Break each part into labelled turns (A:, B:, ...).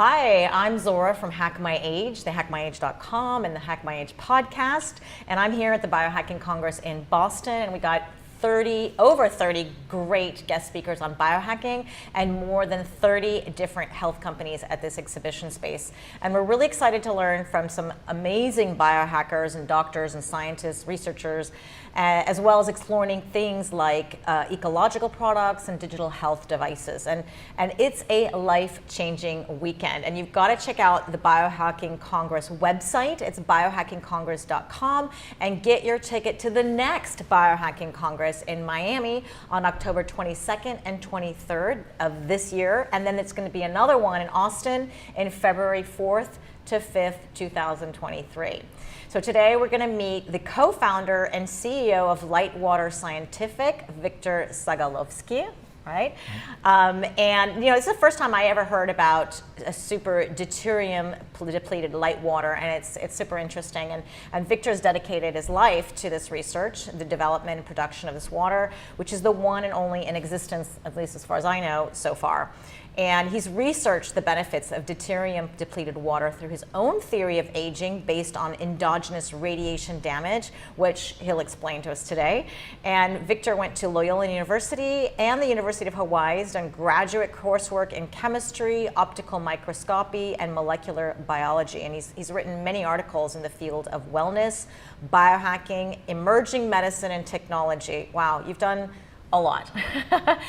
A: Hi, I'm Zora from Hack My Age, thehackmyage.com and the Hack My Age podcast. And I'm here at the Biohacking Congress in Boston, and we got over 30 great guest speakers on biohacking and more than 30 different health companies at this exhibition space. And we're really excited to learn from some amazing biohackers and doctors and scientists, researchers, as well as exploring things like ecological products and digital health devices. And it's a life-changing weekend. And you've got to check out the Biohacking Congress website. It's biohackingcongress.com, and get your ticket to the next Biohacking Congress in Miami on October 22nd and 23rd of this year. And then it's going to be another one in Austin in February 4th to 5th, 2023. So today we're going to meet the co-founder and CEO of Lightwater Scientific, Victor Sagalovsky. Right? And you know, it's the first time I ever heard about a super deuterium depleted light water, and it's super interesting. And Victor's dedicated his life to this research, the development and production of this water, which is the one and only in existence, at least as far as I know, so far. And he's researched the benefits of deuterium depleted water through his own theory of aging based on endogenous radiation damage, which he'll explain to us today. And Victor went to Loyola University and the University of Hawaii. He's done graduate coursework in chemistry, optical microscopy, and molecular biology. And he's written many articles in the field of wellness, biohacking, emerging medicine, and technology. Wow, you've done a lot.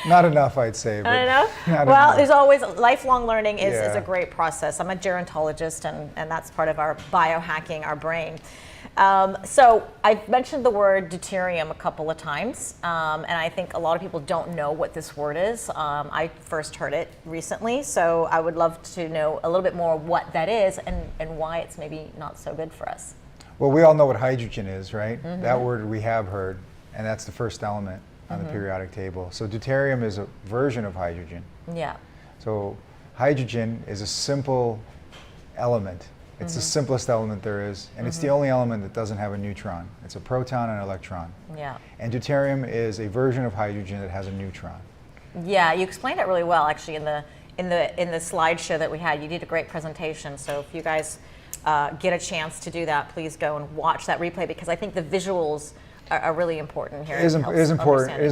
B: Not enough, I'd say.
A: Not enough? Well,
B: enough.
A: There's always, lifelong learning is a great process. I'm a gerontologist, and that's part of our biohacking our brain. So I've mentioned the word deuterium a couple of times, and I think a lot of people don't know what this word is. I first heard it recently, so I would love to know a little bit more what that is and why it's maybe not so good for us.
B: Well, we all know what hydrogen is, right? Mm-hmm. That word we have heard, and that's the first element on the periodic table. So deuterium is a version of hydrogen.
A: Yeah.
B: So hydrogen is a simple element. It's the simplest element there is, and it's the only element that doesn't have a neutron. It's a proton and an electron.
A: Yeah.
B: And deuterium is a version of hydrogen that has a neutron.
A: Yeah, you explained it really well actually in the slideshow that we had. You did a great presentation. So if you guys get a chance to do that, please go and watch that replay, because I think the visuals are really important here.
B: It is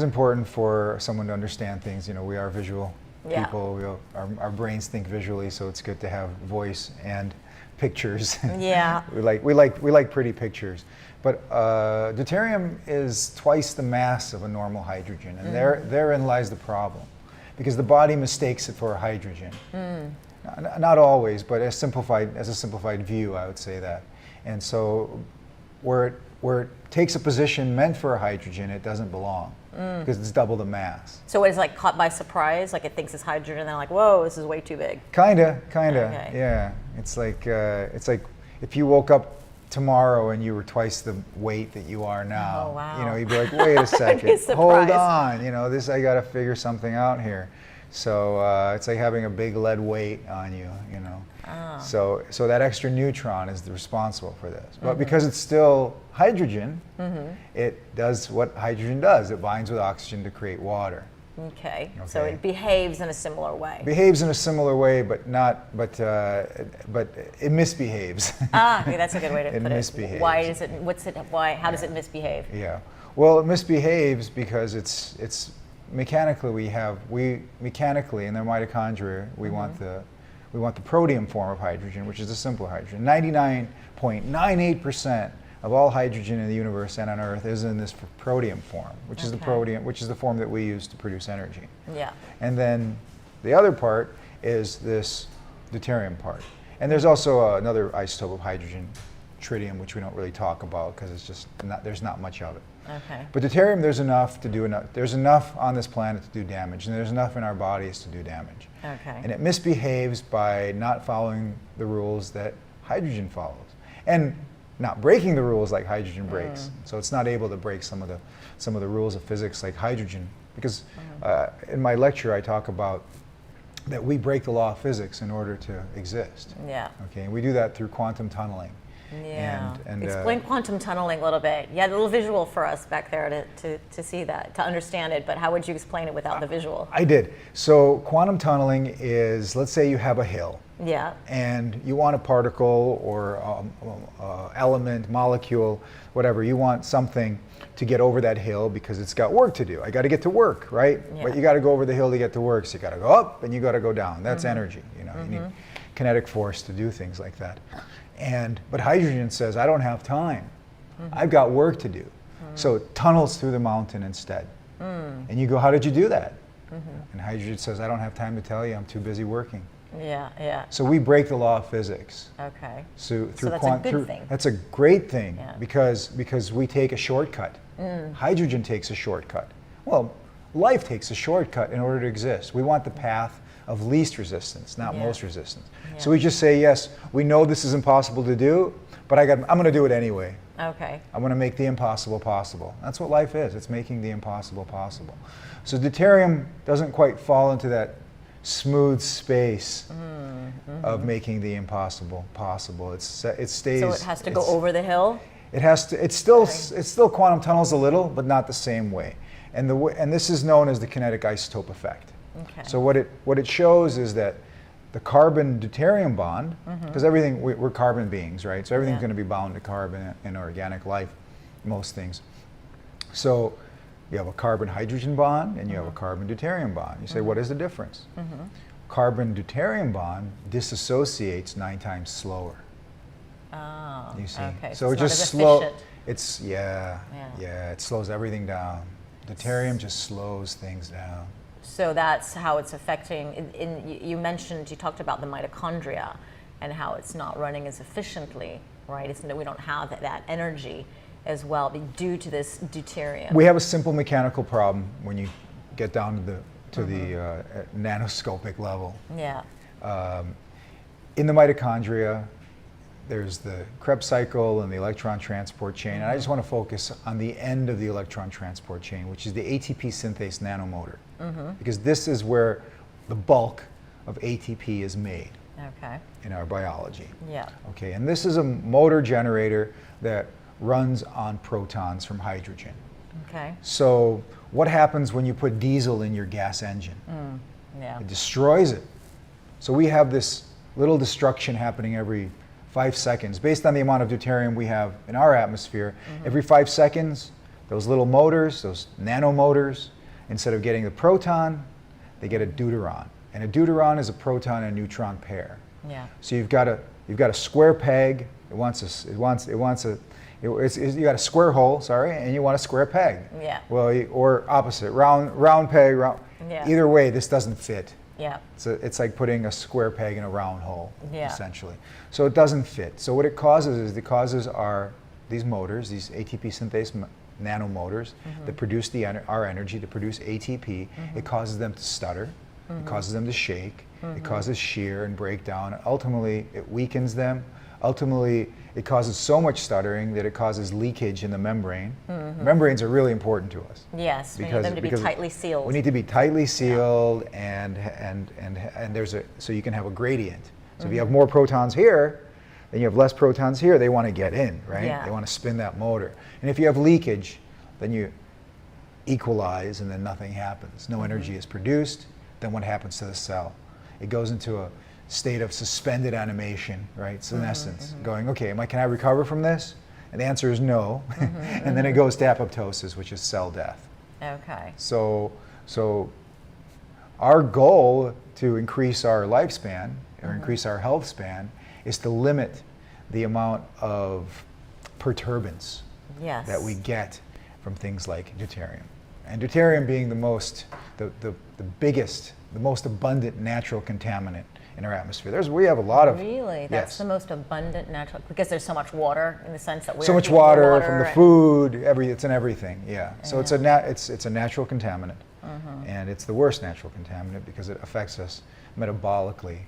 B: important for someone to understand things. You know, we are visual people. Our brains think visually, so it's good to have voice and pictures.
A: Yeah.
B: we like pretty pictures. But deuterium is twice the mass of a normal hydrogen, and therein lies the problem, because the body mistakes it for a hydrogen. Not always, but as a simplified view, I would say that. And so where it takes a position meant for a hydrogen, it doesn't belong, because it's double the mass.
A: So it's like caught by surprise, like it thinks it's hydrogen, and they're like, whoa, this is way too big.
B: Kinda,
A: Okay.
B: yeah. It's like if you woke up tomorrow and you were twice the weight that you are now.
A: Oh, wow.
B: You know, you'd be like, wait a second, hold on. You know, I got to figure something out here. So it's like having a big lead weight on you. You know. So that extra neutron is responsible for this. But because it's still hydrogen, it does what hydrogen does. It binds with oxygen to create water.
A: Okay. So it behaves in a similar way.
B: Behaves in a similar way, but it misbehaves.
A: Okay, that's a good way to put it.
B: It misbehaves.
A: Why is it? How does it misbehave?
B: Yeah. Well, it misbehaves because it's mechanically mechanically in their mitochondria we want the protium form of hydrogen, which is the simpler hydrogen. 99.98% of all hydrogen in the universe and on Earth is in this protium form, which is the form that we use to produce energy.
A: Yeah.
B: And then the other part is this deuterium part. And there's also another isotope of hydrogen, tritium, which we don't really talk about because it's just there's not much of it.
A: Okay.
B: But deuterium, there's enough on this planet to do damage, and there's enough in our bodies to do damage.
A: Okay.
B: And it misbehaves by not following the rules that hydrogen follows, and not breaking the rules like hydrogen breaks. So it's not able to break some of the rules of physics like hydrogen, because in my lecture I talk about that we break the law of physics in order to exist.
A: Yeah.
B: Okay. And we do that through quantum tunneling.
A: Yeah.
B: And
A: explain quantum tunneling a little bit. You had a little visual for us back there to see that, to understand it, but how would you explain it without the visual?
B: I did. So quantum tunneling is, let's say you have a hill.
A: Yeah.
B: And you want a particle or element, molecule, whatever. You want something to get over that hill because it's got work to do. I got to get to work, right?
A: Yeah.
B: But you got to go over the hill to get to work. So you got to go up and you got to go down. That's energy. You know, you need kinetic force to do things like that. But hydrogen says, I don't have time. I've got work to do. So it tunnels through the mountain instead. And you go, how did you do that? And hydrogen says, I don't have time to tell you. I'm too busy working.
A: Yeah.
B: So we break the law of physics.
A: Okay.
B: So
A: that's a good thing.
B: That's a great thing,
A: Yeah.
B: because we take a shortcut. Hydrogen takes a shortcut. Well, life takes a shortcut in order to exist. We want the path of least resistance, not
A: Yeah.
B: most resistance.
A: Yeah.
B: So we just say, yes, we know this is impossible to do, but I'm going to do it anyway.
A: Okay.
B: I'm going to make the impossible possible. That's what life is. It's making the impossible possible. So deuterium doesn't quite fall into that smooth space of making the impossible possible. It stays.
A: So it has to go over the hill?
B: It has to. It's still quantum tunnels a little, but not the same way. And this is known as the kinetic isotope effect.
A: Okay.
B: So what it shows is that the carbon deuterium bond, because everything we're carbon beings, right? So everything's
A: Yeah.
B: going to be bound to carbon in organic life, most things. So you have a carbon hydrogen bond and you have a carbon deuterium bond. You say, what is the difference? Carbon deuterium bond disassociates 9 times slower.
A: Oh,
B: You see,
A: okay.
B: so it
A: it's not
B: just
A: as
B: slow.
A: efficient.
B: It's it slows everything down. Deuterium just slows things down.
A: So that's how it's affecting. You talked about the mitochondria and how it's not running as efficiently, right? It's that we don't have that energy as well due to this deuterium.
B: We have a simple mechanical problem when you get down to the nanoscopic level.
A: Yeah.
B: In the mitochondria, there's the Krebs cycle and the electron transport chain. And I just want to focus on the end of the electron transport chain, which is the ATP synthase nanomotor. Because this is where the bulk of ATP is made
A: Okay.
B: in our biology.
A: Yeah.
B: Okay, and this is a motor generator that runs on protons from hydrogen.
A: Okay.
B: So what happens when you put diesel in your gas engine?
A: Yeah.
B: It destroys it. So we have this little destruction happening every 5 seconds. Based on the amount of deuterium we have in our atmosphere, every 5 seconds, those little motors, those nanomotors, instead of getting the proton, they get a deuteron. And a deuteron is a proton and neutron pair.
A: Yeah.
B: So you've got a square peg. You got a square hole, sorry, and you want a square peg.
A: Yeah.
B: Well, or opposite, round peg, round.
A: Yeah.
B: Either way, this doesn't fit.
A: Yeah.
B: So it's like putting a square peg in a round hole,
A: Yeah.
B: essentially. So it doesn't fit. So what it causes are these motors, these ATP synthase nanomotors that produce our energy, to produce ATP. It causes them to stutter. It causes them to shake. It causes shear and breakdown. Ultimately, it weakens them. Ultimately, it causes so much stuttering that it causes leakage in the membrane. Membranes are really important to us.
A: Yes. We need them to be tightly sealed.
B: We need to be tightly sealed, and so you can have a gradient. So if you have more protons here, then you have less protons here. They want to get in, right?
A: Yeah.
B: They want to spin that motor. And if you have leakage, then you equalize, and then nothing happens. No energy is produced. Then what happens to the cell? It goes into a state of suspended animation, right? Senescence, going, okay, can I recover from this? And the answer is no. And then it goes to apoptosis, which is cell death.
A: Okay.
B: So our goal to increase our lifespan or increase our health span is to limit the amount of perturbance
A: Yes.
B: that we get from things like deuterium. And deuterium being the biggest, the most abundant natural contaminant in our atmosphere. We have a lot of...
A: Really? That's
B: yes.
A: the most abundant natural, because there's so much water, in the sense that we're
B: So much
A: eating the
B: water from the
A: and-
B: food, it's in everything, yeah. So it's a natural contaminant, and it's the worst natural contaminant because it affects us metabolically.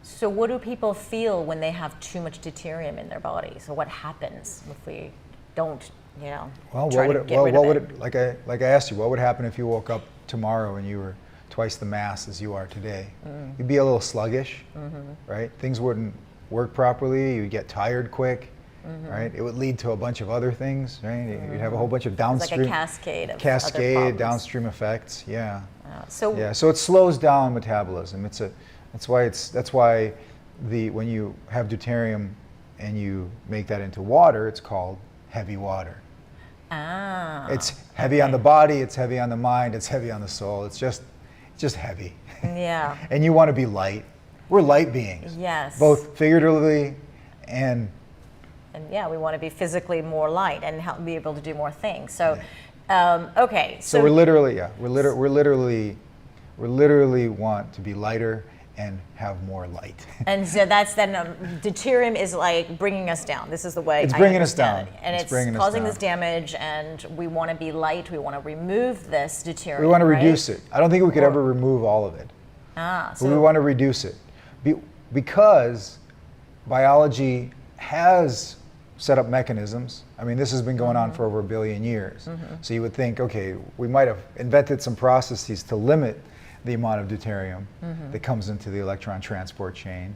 A: So what do people feel when they have too much deuterium in their body? So what happens if we don't,
B: Well,
A: try to get rid of it?
B: Like I asked you, what would happen if you woke up tomorrow and you were twice the mass as you are today? You'd be a little sluggish, right? Things wouldn't work properly. You'd get tired quick. right? It would lead to a bunch of other things, right? You'd have a whole bunch of
A: It's
B: downstream
A: like a cascade of other problems.
B: downstream effects. Yeah.
A: So
B: Yeah. So it slows down metabolism. That's why when you have deuterium and you make that into water, it's called heavy water. It's heavy on the body, it's heavy on the mind, it's heavy on the soul. It's just heavy.
A: Yeah.
B: And you want to be light. We're light beings.
A: Yes.
B: Both figuratively and
A: yeah, we want to be physically more light and be able to do more things. So, okay.
B: So we're literally want to be lighter and have more light.
A: And so that's then deuterium is like bringing us down. This is the way
B: it's
A: I
B: bringing us
A: understand
B: down.
A: it. And it's causing this damage, and we want to be light. We want to remove this deuterium.
B: We want to reduce it. I don't think we could ever remove all of it. But we want to reduce it because biology has set up mechanisms. I mean, this has been going on for over 1 billion years. So you would think, okay, we might have invented some processes to limit the amount of deuterium that comes into the electron transport chain.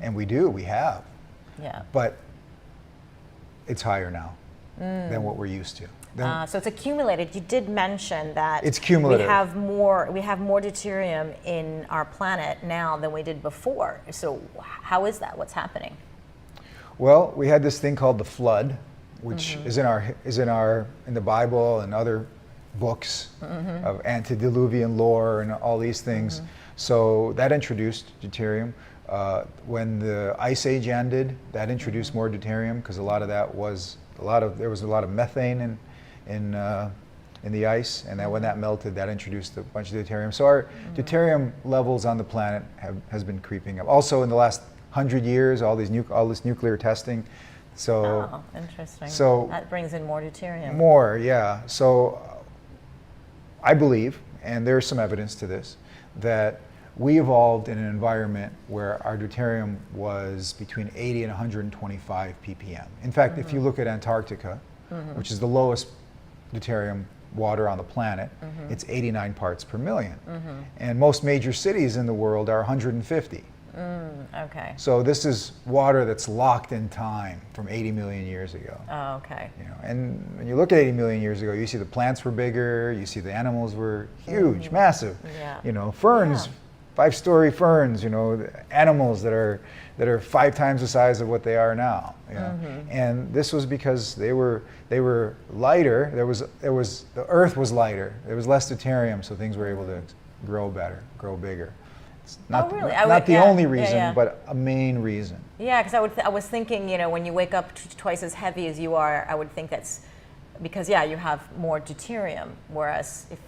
B: And we have. Yeah. But it's higher now than what we're used to.
A: So it's accumulated. You did mention that
B: it's cumulative.
A: We have more deuterium in our planet now than we did before. So how is that? What's happening?
B: Well, we had this thing called the flood, which is in the Bible and other books of antediluvian lore and all these things. So that introduced deuterium. When the Ice Age ended, that introduced more deuterium because there was a lot of methane in the ice, and when that melted, that introduced a bunch of deuterium. So our deuterium levels on the planet has been creeping up. Also, in the last 100 years, all this nuclear testing. So
A: interesting.
B: So
A: that brings in more deuterium.
B: More, yeah. So I believe, and there's some evidence to this, that we evolved in an environment where our deuterium was between 80 and 125 ppm. In fact, if you look at Antarctica, which is the lowest deuterium water on the planet, it's 89 parts per million. And most major cities in the world are 150.
A: Okay.
B: So this is water that's locked in time from 80 million years ago.
A: Oh, okay.
B: And when you look at 80 million years ago, you see the plants were bigger, you see the animals were huge, massive.
A: Yeah.
B: Ferns, 5-story ferns, animals that are 5 times the size of what they are now. And this was because they were lighter. The earth was lighter. There was less deuterium, so things were able to grow better, grow bigger. Not,
A: really?
B: not the only reason, but a main reason.
A: Yeah, because I was thinking, when you wake up twice as heavy as you are, I would think that's because, you have more deuterium. Whereas if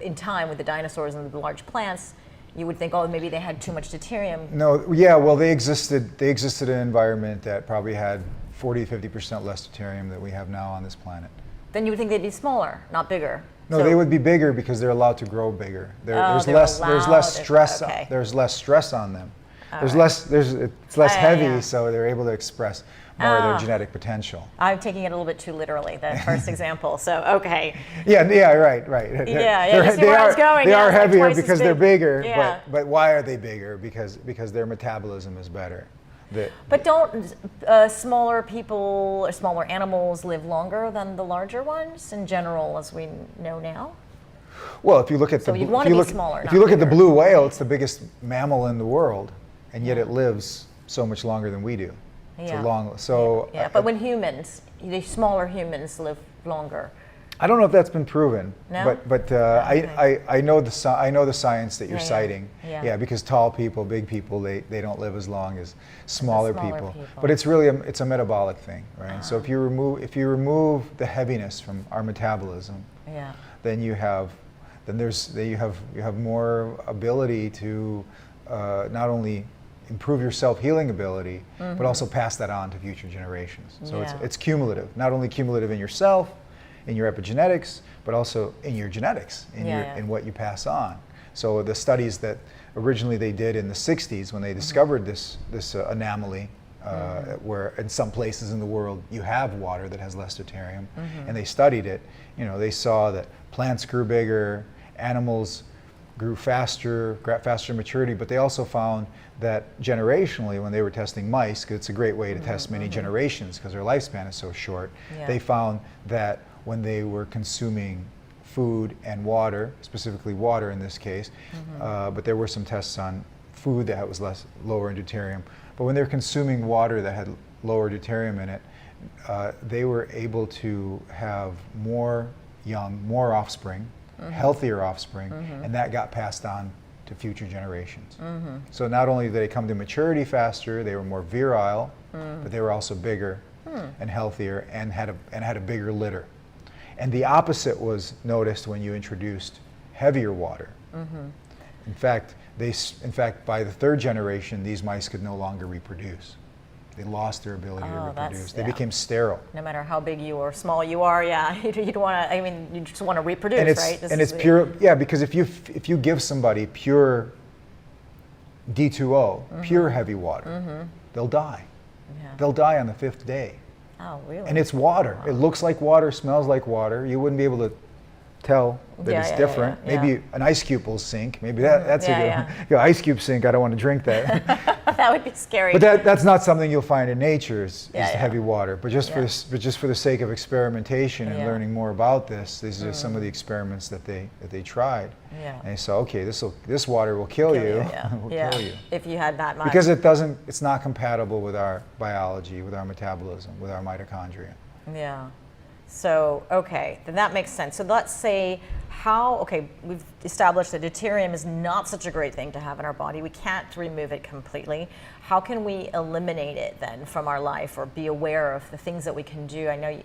A: in time with the dinosaurs and the large plants, you would think, maybe they had too much deuterium.
B: No, yeah, well, they existed in an environment that probably had 40 to 50% less deuterium than we have now on this planet.
A: Then you would think they'd be smaller, not bigger.
B: No, they would be bigger because they're allowed to grow bigger. There's less stress.
A: Okay.
B: There's less stress on them. It's less heavy, so they're able to express more of their genetic potential.
A: I'm taking it a little bit too literally, the first example. So okay.
B: Yeah, right.
A: Yeah, you see where I was going.
B: They are heavier
A: like
B: because they're bigger.
A: Yeah.
B: But why are they bigger? Because their metabolism is better.
A: But don't smaller people or smaller animals live longer than the larger ones in general, as we know now?
B: Well, if you look at
A: you'd want to be smaller.
B: If you look at the blue whale, it's the biggest mammal in the world, and yet it lives so much longer than we do. It's a long. So.
A: Yeah. But when the smaller humans live longer.
B: I don't know if that's been proven,
A: no?
B: but I know the science that you're citing. Yeah, because tall people, big people, they don't live as long as smaller people. But it's really a metabolic thing, right? So if you remove the heaviness from our metabolism, then you have more ability to not only improve your self-healing ability, but also pass that on to future generations. So it's cumulative, not only cumulative in yourself, in your epigenetics, but also in your genetics, in what you pass on. So the studies that originally they did in the 60s when they discovered this anomaly, where in some places in the world you have water that has less deuterium, and they studied it, they saw that plants grew bigger, animals grew faster maturity, but they also found that generationally, when they were testing mice, because it's a great way to test many generations because their lifespan is so short, they found that when they were consuming food and water, specifically water in this case, but there were some tests on food that was lower in deuterium, but when they're consuming water that had lower deuterium in it, they were able to have more young, more offspring, healthier offspring, and that got passed on to future generations. So not only did they come to maturity faster, they were more virile, but they were also bigger and healthier and had a bigger litter. And the opposite was noticed when you introduced heavier water. In fact, by the third generation, these mice could no longer reproduce. They lost their ability to reproduce. They became sterile.
A: No matter how big you or small you are, you'd want to. I mean, you just want to reproduce,
B: and
A: right?
B: It's pure, because if you give somebody pure D2O, pure heavy water, they'll die. They'll die on the 5th day.
A: Oh, really?
B: And it's water. It looks like water, smells like water. You wouldn't be able to tell that it's different. Maybe an ice cube will sink. Maybe that's a good ice cube sink. I don't want to drink that.
A: That would be scary.
B: But that's not something you'll find in nature is heavy water. But just for the sake of experimentation and learning more about this, these are some of the experiments that they tried. And they saw, okay, this water will kill you. Will kill you
A: if you had that much.
B: Because it's not compatible with our biology, with our metabolism, with our mitochondria.
A: Yeah. So, okay, then that makes sense. So let's say we've established that deuterium is not such a great thing to have in our body. We can't remove it completely. How can we eliminate it then from our life or be aware of the things that we can do? I know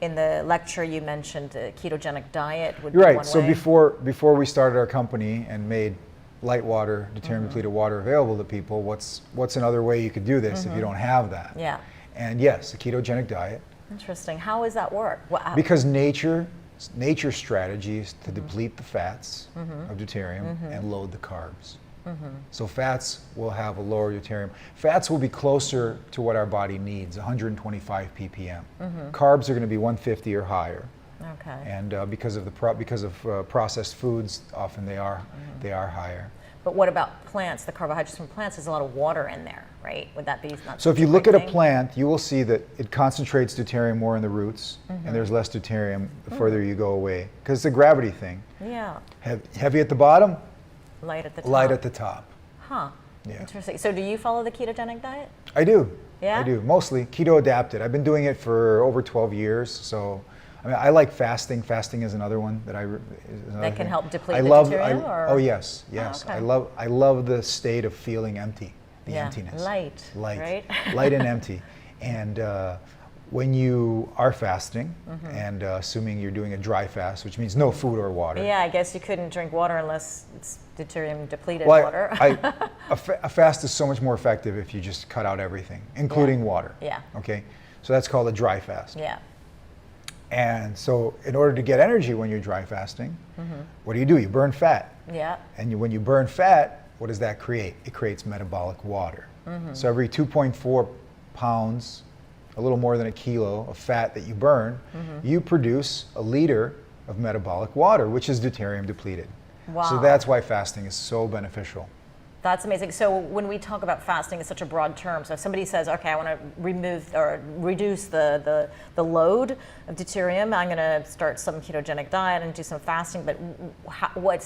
A: in the lecture you mentioned the ketogenic diet would be one way.
B: So before we started our company and made light water, deuterium depleted water available to people, what's another way you could do this if you don't have that?
A: Yeah.
B: And yes, a ketogenic diet.
A: Interesting. How does that work?
B: Because nature's strategy is to deplete the fats of deuterium and load the carbs. So fats will have a lower deuterium. Fats will be closer to what our body needs, 125 ppm. Carbs are going to be 150 or higher.
A: Okay.
B: And because of processed foods, often they are higher.
A: But what about plants? The carbohydrates from plants, there's a lot of water in there, right? Would that be not
B: so if you look at a plant, you will see that it concentrates deuterium more in the roots, and there's less deuterium the further you go away. Because it's a gravity thing.
A: Yeah.
B: Heavy at the bottom,
A: light at the top.
B: Light at the top.
A: Huh.
B: Yeah.
A: Interesting. So do you follow the ketogenic diet?
B: I do.
A: Yeah?
B: I do. Mostly keto adapted. I've been doing it for over 12 years, so I mean, I like fasting. Fasting is another one that
A: can help deplete the deuterium.
B: Oh yes.
A: Oh, okay.
B: I love the state of feeling empty, the emptiness.
A: Light, right?
B: Light and empty. And when you are fasting, and assuming you're doing a dry fast, which means no food or water.
A: Yeah, I guess you couldn't drink water unless it's deuterium depleted water.
B: A fast is so much more effective if you just cut out everything, including water.
A: Yeah.
B: Okay. So that's called a dry fast.
A: Yeah.
B: And so in order to get energy when you're dry fasting, what do? You burn fat.
A: Yeah.
B: And when you burn fat, what does that create? It creates metabolic water. So every 2.4 pounds, a little more than a kilo of fat that you burn, you produce a liter of metabolic water, which is deuterium depleted.
A: Wow.
B: So that's why fasting is so beneficial.
A: That's amazing. So when we talk about fasting, it's such a broad term. So if somebody says, okay, I want to remove or reduce the load of deuterium, I'm going to start some ketogenic diet and do some fasting. But what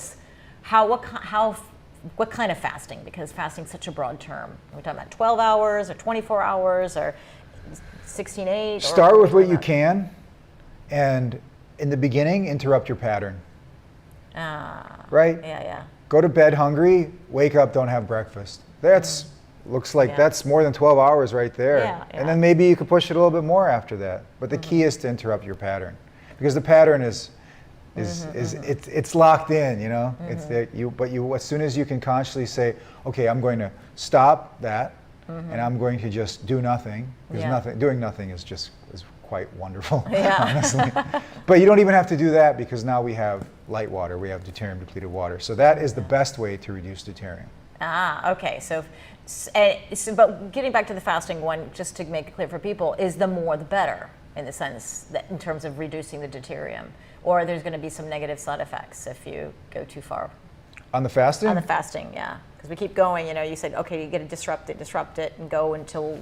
A: kind of fasting? Because fasting is such a broad term. Are we talking about 12 hours or 24 hours or 16/8?
B: Start with what you can, and in the beginning, interrupt your pattern. Right?
A: Yeah.
B: Go to bed hungry, wake up, don't have breakfast. Looks like that's more than 12 hours right there.
A: Yeah.
B: And then maybe you could push it a little bit more after that. But the key is to interrupt your pattern, because the pattern is it's locked in, you know. It's there. But as soon as you can consciously say, okay, I'm going to stop that, and I'm going to just do nothing, because doing nothing is quite wonderful, honestly. But you don't even have to do that, because now we have light water, we have deuterium depleted water. So that is the best way to reduce deuterium.
A: Okay. So, but getting back to the fasting one, just to make it clear for people, is the more the better, in the sense that in terms of reducing the deuterium, or there's going to be some negative side effects if you go too far.
B: On the fasting?
A: On the fasting, yeah. Because we keep going, you said, okay, you got to disrupt it, and go until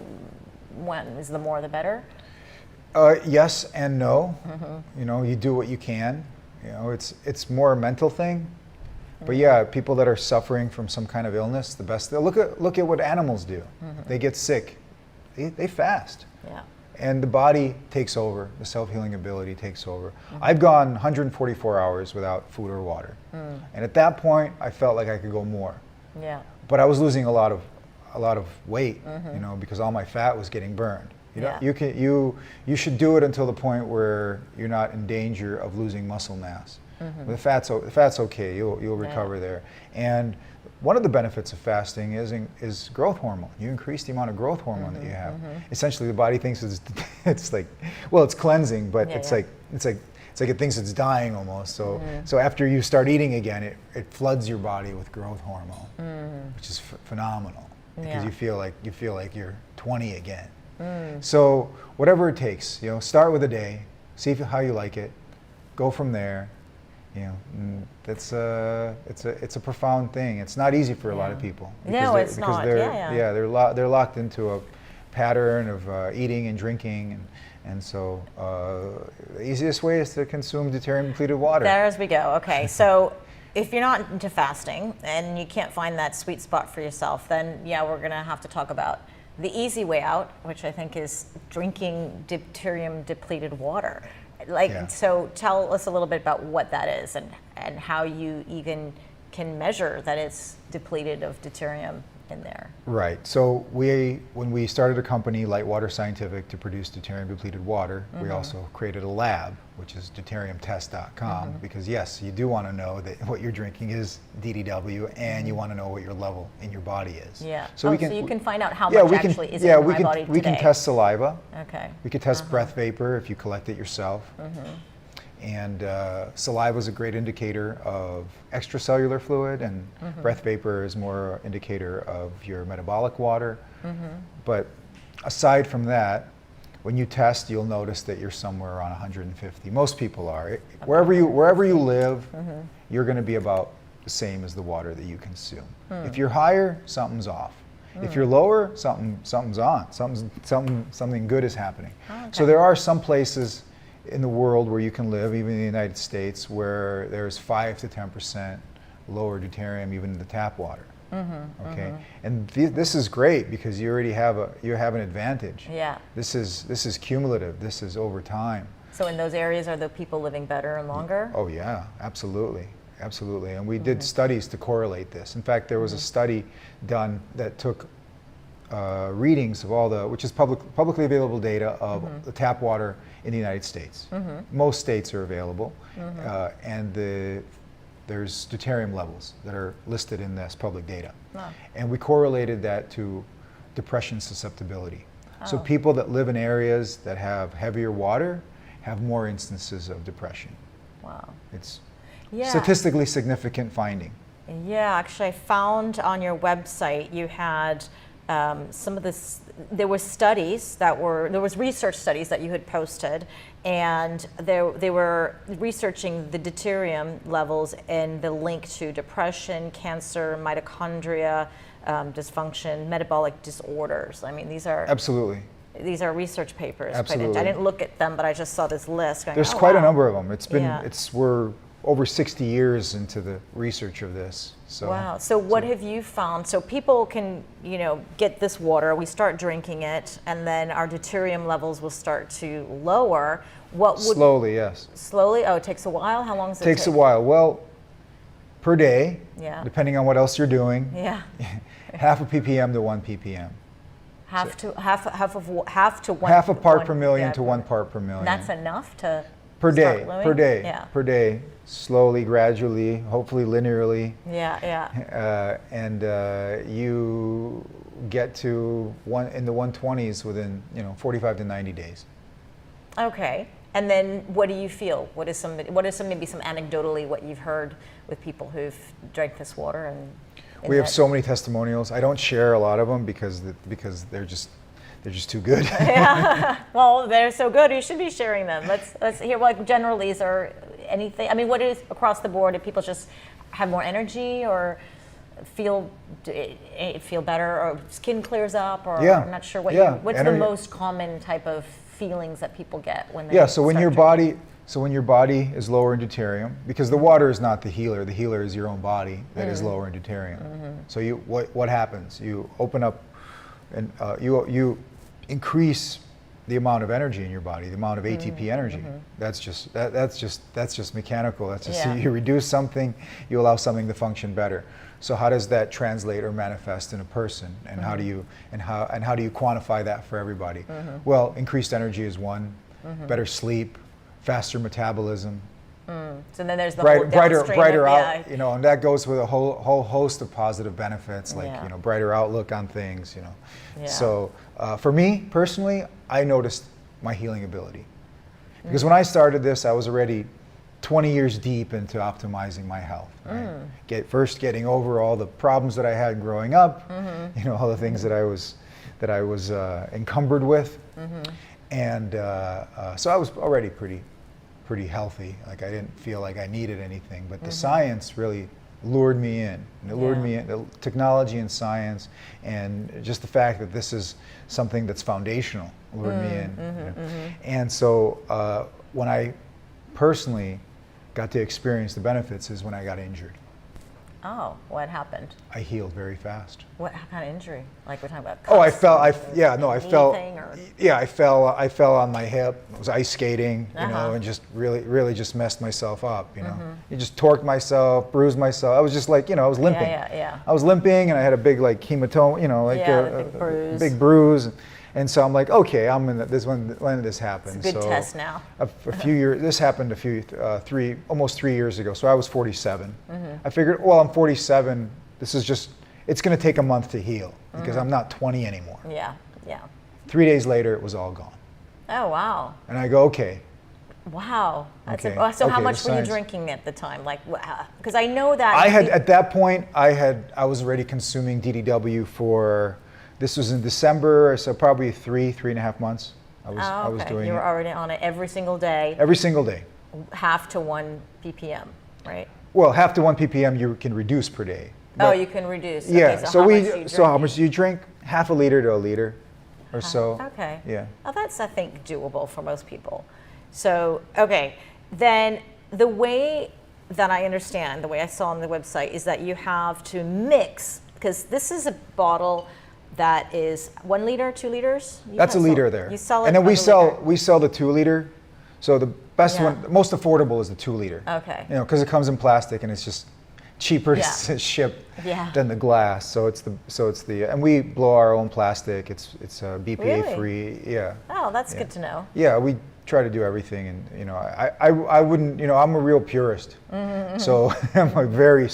A: when? Is the more the better?
B: Yes and no. You do what you can. It's more a mental thing. But yeah, people that are suffering from some kind of illness, look at what animals do. They get sick, they fast.
A: Yeah.
B: And the body takes over, the self-healing ability takes over. I've gone 144 hours without food or water. And at that point, I felt like I could go more.
A: Yeah.
B: But I was losing a lot of weight, because all my fat was getting burned. You should do it until the point where you're not in danger of losing muscle mass. The fat's okay. You'll recover there. And one of the benefits of fasting is growth hormone. You increase the amount of growth hormone that you have. Essentially, the body thinks it's like, well, it's cleansing, but it's like it thinks it's dying almost. So after you start eating again, it floods your body with growth hormone, which is phenomenal because you feel like you're 20 again. So whatever it takes, start with a day, see how you like it, go from there. It's a profound thing. It's not easy for a lot of people.
A: No, it's not.
B: They're locked into a pattern of eating and drinking, and so the easiest way is to consume deuterium depleted water.
A: There as we go. Okay, so if you're not into fasting and you can't find that sweet spot for yourself, then we're gonna have to talk about the easy way out, which I think is drinking deuterium depleted water. So tell us a little bit about what that is and how you even can measure that it's depleted of deuterium in there.
B: Right. So when we started a company, Light Water Scientific, to produce deuterium depleted water, we also created a lab, which is deuteriumtest.com, because yes, you do want to know that what you're drinking is DDW, and you want to know what your level in your body is.
A: Yeah. So you can find out how much actually is in my body today.
B: We can test saliva.
A: Okay.
B: We could test breath vapor if you collect it yourself. And saliva is a great indicator of extracellular fluid, and breath vapor is more indicator of your metabolic water. But aside from that, when you test, you'll notice that you're somewhere around 150. Most people are. Wherever you live, you're going to be about the same as the water that you consume. If you're higher, something's off. If you're lower, something's on. Something good is happening.
A: Okay.
B: So there are some places in the world where you can live, even in the United States, where there's 5 to 10% lower deuterium even in the tap water. Okay, and this is great because you already have an advantage.
A: Yeah.
B: This is cumulative. This is over time.
A: So in those areas, are the people living better and longer?
B: Oh yeah, absolutely, and we did studies to correlate this. In fact, there was a study done that took readings of which is publicly available data of the tap water in the United States. Most states are available, and there's deuterium levels that are listed in this public data. And we correlated that to depression susceptibility. So people that live in areas that have heavier water have more instances of depression.
A: Wow.
B: It's statistically significant finding.
A: Yeah, actually I found on your website you had some of this, there was research studies that you had posted, and they were researching the deuterium levels and the link to depression, cancer, mitochondria, dysfunction, metabolic disorders. I mean, these are research papers.
B: Absolutely.
A: I didn't look at them, but I just saw this list. Going,
B: There's quite a number of them. We're over 60 years into the research of this. So,
A: wow. So what have you found? So people can, get this water, we start drinking it, and then our deuterium levels will start to lower.
B: Slowly, yes.
A: Slowly? Oh, it takes a while? How long does it take?
B: Takes a while. Well, per day,
A: yeah,
B: depending on what else you're doing.
A: Yeah.
B: Half a ppm to 1 ppm.
A: Half to 1.
B: Half a part per million to 1 part per million.
A: That's enough to
B: per day.
A: Yeah.
B: Per day, slowly, gradually, hopefully linearly.
A: Yeah.
B: And you get to in the 120s within 45 to 90 days.
A: Okay. And then what do you feel? What is maybe some anecdotally what you've heard with people who've drank this water? And
B: we have so many testimonials. I don't share a lot of them because they're just too good.
A: Yeah. Well, they're so good. You should be sharing them. Let's hear what generalies are anything? I mean, what is across the board? Do people just have more energy or feel better, or skin clears up, or I'm not sure what's the most common type of feelings that people get when they
B: so when your body is lower in deuterium, because the water is not the healer is your own body that is lower in deuterium. So what happens? You open up and you increase the amount of energy in your body, the amount of ATP energy. That's just mechanical. That's just you reduce something, you allow something to function better. So how does that translate or manifest in a person, and how do you quantify that for everybody? Well, increased energy is one, better sleep, faster metabolism.
A: So then there's the
B: brighter out, and that goes with a whole host of positive benefits, like brighter outlook on things, So for me personally, I noticed my healing ability, because when I started this, I was already 20 years deep into optimizing my health. Right? First getting over all the problems that I had growing up, all the things that I was encumbered with, and so I was already pretty healthy. Like, I didn't feel like I needed anything, but the science really lured me in. And it lured me in, the technology and science, and just the fact that this is something that's foundational lured me in. And so when I personally got to experience the benefits is when I got injured.
A: Oh, what happened?
B: I healed very fast.
A: What kind of injury? Like, we're talking about
B: cuts? I fell on my hip. I was ice skating, and just really just messed myself up, You just torqued myself, bruised myself. I was just like, I was limping. I was limping, and I had a big hematoma, a big bruise. And so I'm like, okay, when did this happen?
A: It's a good test now.
B: A few years. This happened almost 3 years ago. So I was 47. I figured, well, I'm 47. This is it's going to take a month to heal, because I'm not 20 anymore.
C: Yeah.
B: 3 days later, it was all gone.
C: Oh, wow.
B: And I go, okay.
C: Wow.
A: So how much were you drinking at the time? Like, because I know that
B: at that point, I was already consuming DDW for. This was in December, so probably 3.5 months. I was doing it.
A: You were already on it every single day.
B: Every single day.
A: Half to 1 ppm, right?
B: Well, half to 1 ppm you can reduce per day.
A: You can reduce.
B: Yeah.
A: Okay,
B: so how much do you drink? Half a liter to a liter, or so.
A: Okay.
B: Yeah.
A: Well, that's, I think, doable for most people. So then the way that I understand, the way I saw on the website, is that you have to mix, because this is a bottle that is 1 liter, 2 liters?
B: That's a liter there.
A: You sell it,
B: and then we sell the 2 liter. So the best one, the most affordable is the 2 liter.
A: Okay.
B: Because it comes in plastic and it's just cheaper to ship than the glass. So it's the and we blow our own plastic. It's BPA free. Yeah.
A: Oh, that's good to know.
B: Yeah, we try to do everything, and I wouldn't, I'm a real purist. So I'm like very,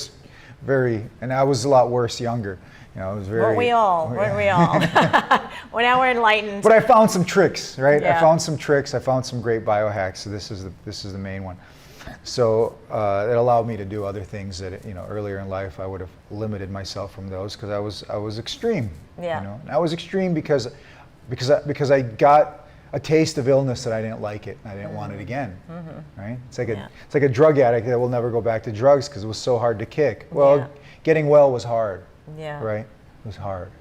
B: and I was a lot worse younger. I was very.
A: Weren't we all? Well, now we're enlightened.
B: But I found some tricks, right?
A: Yeah.
B: I found some tricks. I found some great biohacks. So this is the main one. So it allowed me to do other things that earlier in life I would have limited myself from those, because I was extreme.
A: Yeah.
B: And I was extreme because I got a taste of illness that I didn't like it. And I didn't want it again. Right? It's like a drug addict that will never go back to drugs because it was so hard to kick. Well, getting well was hard.
A: Yeah.
B: Right? It was hard.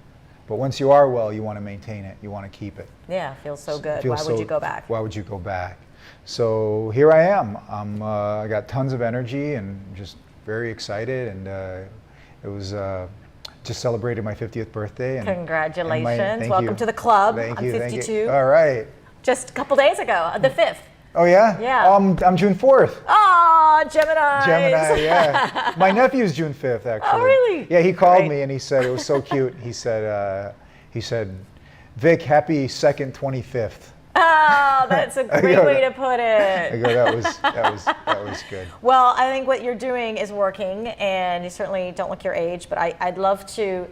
B: But once you are well, you want to maintain it. You want to keep it.
A: Yeah, feels so good. Why would you go back?
B: Why would you go back? So here I am. I got tons of energy and just very excited. And it was just celebrated my 50th birthday. And,
A: congratulations. Welcome to the club.
B: Thank
A: I'm
B: you.
A: 52.
B: Thank you. All right.
A: Just a couple days ago, the 5th.
B: Oh, yeah?
A: Yeah.
B: I'm June 4th.
A: Oh, Gemini.
B: Yeah. My nephew's June 5th, actually.
A: Oh, really?
B: Yeah, he called me and he said, it was so cute. He said, Vic, happy 2nd 25th.
A: Oh, that's a great way to put it.
B: I go, that was good.
A: Well, I think what you're doing is working, and you certainly don't look your age, but I'd love to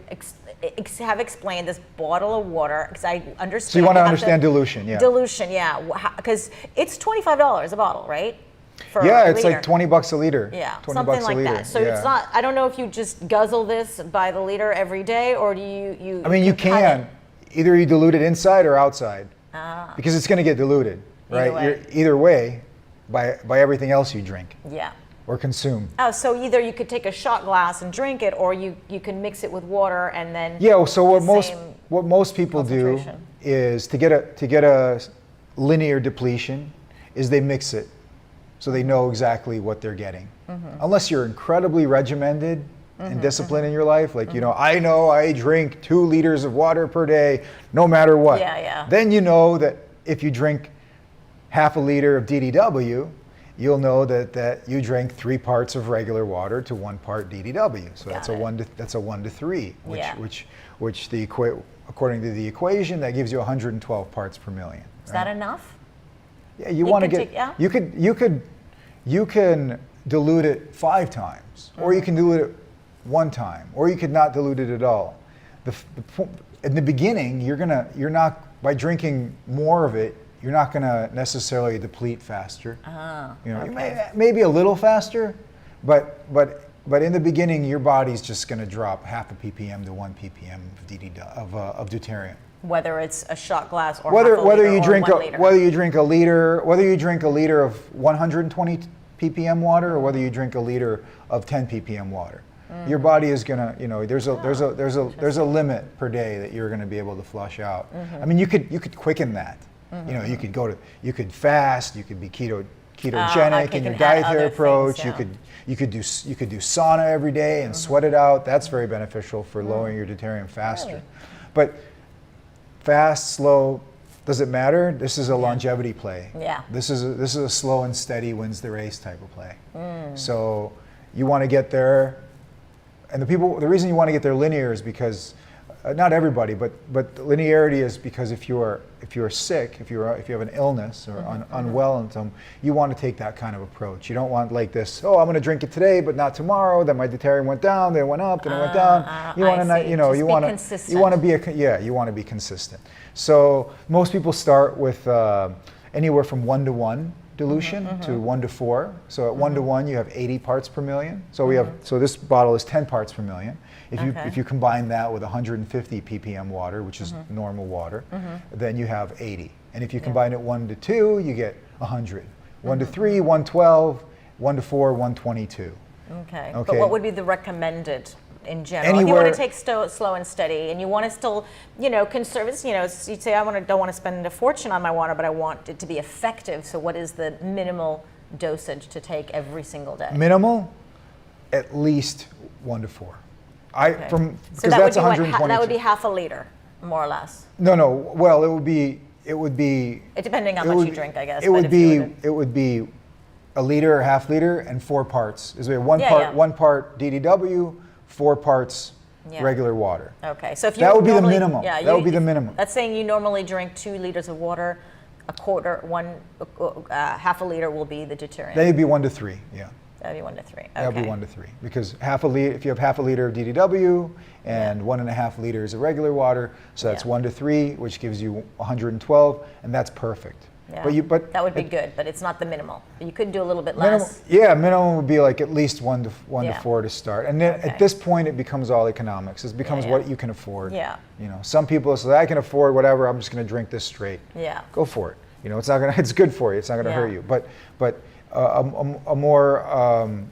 A: have explained this bottle of water, because I understand.
B: So you want to understand dilution, yeah.
A: Dilution, yeah, because it's $25 a bottle, right?
B: It's like $20 a liter.
A: Yeah,
B: something
A: like that. So it's not, I don't know if you just guzzle this by the liter every day, or do you
B: I mean, you can. Either you dilute it inside or outside. Because it's going to get diluted, right? Either way, by everything else you drink
A: Yeah.
B: or consume.
A: Oh, so either you could take a shot glass and drink it, or you can mix it with water and then.
B: Yeah. So
A: same
B: what most people do
A: concentration.
B: is to get a linear depletion is they mix it, so they know exactly what they're getting. Unless you're incredibly regimented and disciplined in your life, like I know I drink 2 liters of water per day, no matter what.
A: Yeah, yeah.
B: Then you know that if you drink half a liter of DDW, you'll know that you drank 3 parts of regular water to 1 part DDW. So that's a 1 to 3, which according to the equation, that gives you 112 parts per million.
A: Is that enough?
B: Yeah, you want to
A: can
B: get.
A: take- yeah?
B: You can dilute it 5 times, or you can dilute it 1 time, or you could not dilute it at all. In the beginning, you're not by drinking more of it. You're not going to necessarily deplete faster. You maybe a little faster, but in the beginning, your body's just going to drop half a ppm to 1 ppm of deuterium.
A: Whether it's a shot glass or
B: Whether
A: half a liter
B: you
A: or
B: drink
A: 1 liter.
B: whether you drink a liter of 120 ppm water, or whether you drink a liter of 10 ppm water, your body is gonna, there's a limit per day that you're gonna be able to flush out. I mean, you could quicken that. You could fast. You could be ketogenic in your
A: can add
B: dietary
A: other
B: approach.
A: things,
B: You could do sauna every day and sweat it out. That's very beneficial for lowering your deuterium faster.
A: Really?
B: But fast, slow, does it matter? This is a longevity play.
A: Yeah.
B: This is a slow and steady wins the race type of play. So you want to get there, and the reason you want to get there linear is because not everybody, but linearity is because if you're sick, if you have an illness or unwell in some, you want to take that kind of approach. You don't want like this. Oh, I'm going to drink it today, but not tomorrow. Then my deuterium went down, then it went up, then it went down. You want to, you want to be consistent. So most people start with anywhere from 1 to 1 dilution to 1 to 4. So at 1 to 1, you have 80 parts per million. So this bottle is 10 parts per million. If you combine that with 150 ppm water, which is normal water, then you have 80. And if you combine it 1 to 2, you get 100. 1 to 3, 112, 1 to 4, 122.
A: Okay. But what would be the recommended in general? If you
B: Anywhere-
A: want to take slow and steady, and you want to still, conserve, you'd say, don't want to spend a fortune on my water, but I want it to be effective. So what is the minimal dosage to take every single day?
B: Minimal, at least 1 to 4.
A: So
B: Because
A: that
B: that's
A: would be
B: 122.
A: that would be half a liter, more or less.
B: No. Well, it would be.
A: Depending on how much you drink, I guess.
B: It would be a liter or half liter and 4 parts. Is there one part DDW, 4 parts regular water.
A: Okay, so if you
B: that would be the
A: normally-
B: minimum.
A: Yeah,
B: that would be the minimum.
A: That's saying you normally drink 2 liters of water, half a liter will be the deuterium.
B: Then it'd be 1 to 3. Yeah.
A: That'd be 1 to 3. Okay.
B: That would be 1 to 3 because if you have half a liter of DDW and 1.5 liters of regular water, so that's 1 to 3, which gives you 112, and that's perfect.
A: Yeah. But that would be good, but it's not the minimal. You could do a little bit less.
B: Minimum would be like at least 1 to 4 to start, and then
A: Okay.
B: at this point it becomes all economics. It becomes what you can afford.
A: Yeah.
B: Some people say I can afford whatever. I'm just going to drink this straight.
A: Yeah.
B: Go for it. It's good for you. It's not going to hurt you. But a more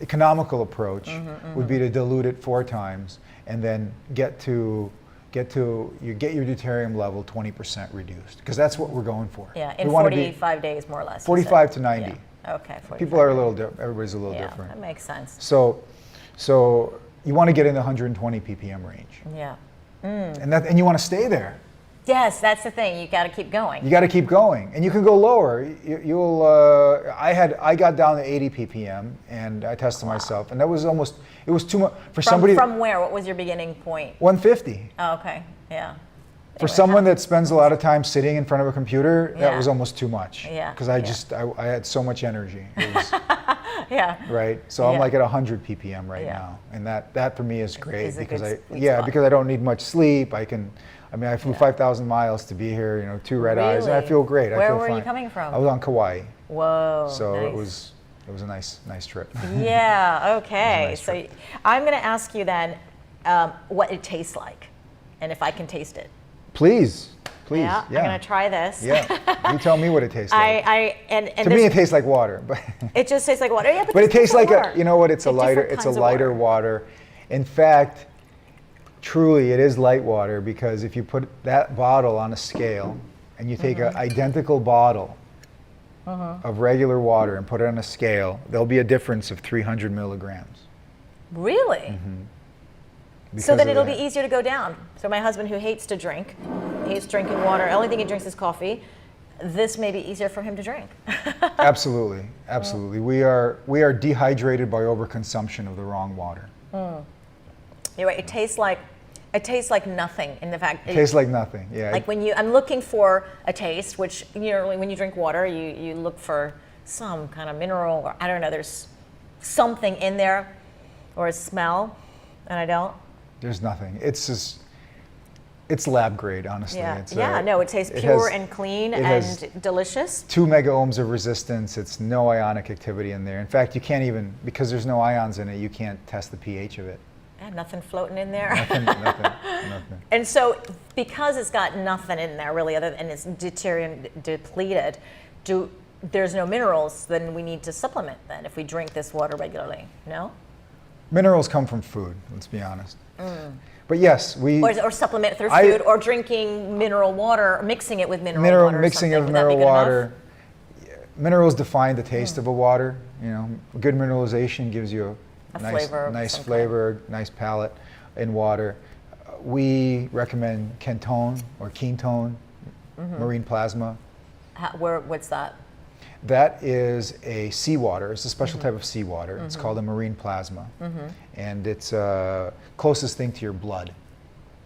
B: economical approach would be to dilute it 4 times and then get your deuterium level 20% reduced, because that's what we're going for.
A: Yeah, in 45 days more or less.
B: 45 to 90.
A: Yeah. Okay. 45.
B: People are everybody's a little
A: Yeah,
B: different.
A: that makes sense.
B: So you want to get in the 120 ppm range,
A: Yeah.
B: and you want to stay there.
A: Yes, that's the thing. You got to keep going.
B: You got to keep going, and you can go lower. I got down to 80 ppm, and I tested myself, and it was too much for somebody.
A: From where? What was your beginning point?
B: 150.
A: Oh, okay. Yeah.
B: For someone that spends a lot of time sitting in front of a computer, that
A: Yeah.
B: was almost too much.
A: Yeah,
B: Because I had so much energy. It was,
A: Yeah.
B: right. So I'm
A: Yeah.
B: like at 100 ppm right
A: Yeah.
B: now, and that for me is great
A: Is a
B: because
A: good sweet spot.
B: because I don't need much sleep. I flew 5,000 miles to be here. 2 red eyes, and I
A: Really?
B: feel great. I
A: Where
B: feel
A: were you
B: fine.
A: coming from?
B: I was on Kauai,
A: Whoa.
B: so
A: nice.
B: it was a nice trip.
A: Yeah. Okay.
B: nice
A: So
B: trip.
A: I'm going to ask you then what it tastes like, and if I can taste it.
B: Please. Please.
A: Yeah,
B: Yeah.
A: I'm gonna try this.
B: Yeah. You tell me what it tastes like.
A: And
B: To me, it tastes like water, but
A: it just tastes like water. Yeah,
B: but it tastes like
A: water.
B: you know what? It's a
A: Like
B: lighter.
A: different
B: It's a
A: kinds of
B: lighter water. In fact, truly, it is light water because if you put that bottle on a scale and you take an identical bottle of regular water and put it on a scale, there'll be a difference of 300 milligrams.
A: Really?
B: because
A: So then
B: of
A: it'll be
B: that.
A: easier to go down. So my husband, who hates to drink, hates drinking water, the only thing he drinks is coffee. This may be easier for him to drink.
B: Absolutely, absolutely. We are dehydrated by overconsumption of the wrong water.
A: You're right. It tastes like nothing. In the fact,
B: It tastes like nothing. Yeah.
A: like I'm looking for a taste, which when you drink water, you look for some kind of mineral, or I don't know. There's something in there, or a smell, and I don't.
B: There's nothing. It's lab grade, honestly.
A: Yeah,
B: It's,
A: no, it tastes
B: it
A: pure
B: has-
A: and clean
B: it has
A: and delicious.
B: 2 mega ohms of resistance. It's no ionic activity in there. In fact, you can't even, because there's no ions in it, you can't test the pH of it.
A: Yeah, nothing floating in there.
B: Nothing.
A: And so, because it's got nothing in there really, other than it's deuterium depleted, there's no minerals. Then we need to supplement. Then, if we drink this water regularly, no.
B: Minerals come from food. Let's be honest. But yes,
A: Or supplement through food, or drinking mineral water, or mixing it with mineral water.
B: Mixing it with mineral water. Minerals define the taste of a water. Good mineralization gives you
A: A
B: nice,
A: flavor of
B: nice
A: some
B: flavor, nice palate in water. We recommend ketone or ketone, marine plasma.
A: What's that?
B: That is a seawater. It's a special type of seawater. It's called a marine plasma, and it's closest thing to your blood.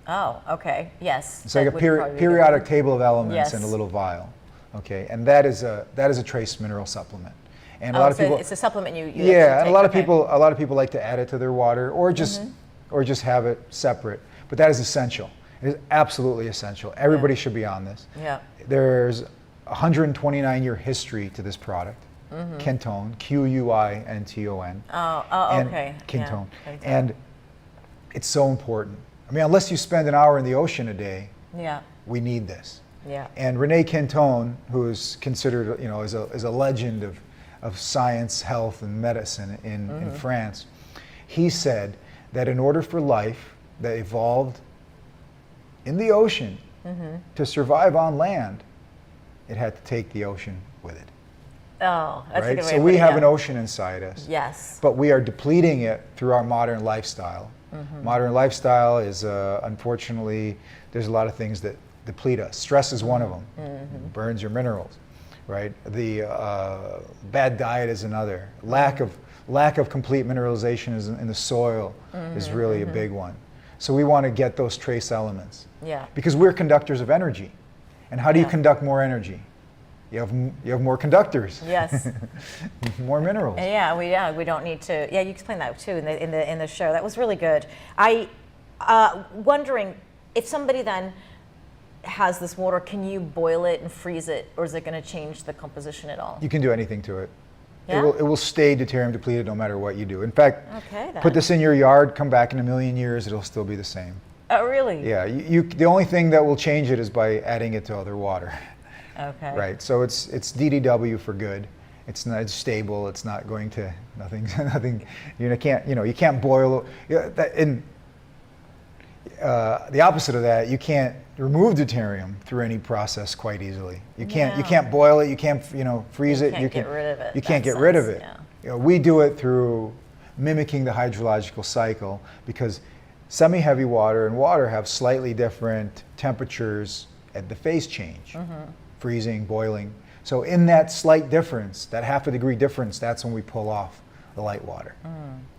A: Oh, okay. Yes.
B: It's like a
A: That would probably be
B: periodic table of elements in a
A: Yes.
B: little vial. Okay, and that is a trace mineral supplement. And a lot of
A: so
B: people,
A: it's a supplement you
B: yeah, and
A: take,
B: a lot of
A: okay.
B: people like to add it to their water, or just have it separate. But that is essential. It is absolutely essential. Everybody should be on this.
A: Yeah.
B: There's 129-year history to this product. Ketone, Quinton. And
A: okay.
B: Ketone.
A: Yeah.
B: And it's so important. I mean, unless you spend an hour in the ocean a day,
A: Yeah.
B: we need this.
A: Yeah.
B: And René Quinton, who is considered, as a legend of science, health, and medicine in France, he said that in order for life that evolved in the ocean to survive on land, it had to take the ocean with it.
A: Oh, that's a
B: Right?
A: good way
B: So
A: of
B: we
A: putting
B: have
A: it.
B: an ocean inside us.
A: Yes.
B: But we are depleting it through our modern lifestyle. Modern lifestyle is, unfortunately, there's a lot of things that deplete us. Stress is one of them. Burns your minerals, right? The bad diet is another. Lack of complete mineralization in the soil is really a big one. So we want to get those trace elements.
A: Yeah.
B: Because we're conductors of energy. And how do you conduct more energy? You have more conductors.
A: Yes.
B: More minerals.
A: And we don't need to. Yeah, you explained that too in the show. That was really good. I wondering if somebody then has this water, can you boil it and freeze it, or is it going to change the composition at all?
B: You can do anything to it.
A: Yeah?
B: It will stay deuterium depleted no matter what you do. In fact,
A: Okay, then.
B: put this in your yard, come back in a million years, it'll still be the same.
A: Oh, really?
B: Yeah, the only thing that will change it is by adding it to other water.
A: Okay.
B: Right. So it's DDW for good. It's not stable. It's not going to nothing. You can't boil. The opposite of that, you can't remove deuterium through any process quite easily. You can't boil it. You can't freeze it.
A: You can't get rid of it.
B: You can't
A: That
B: get rid of
A: sense,
B: it.
A: yeah.
B: We do it through mimicking the hydrological cycle, because semi-heavy water and water have slightly different temperatures at the phase change, freezing, boiling. So in that slight difference, that half a degree difference, that's when we pull off the light water.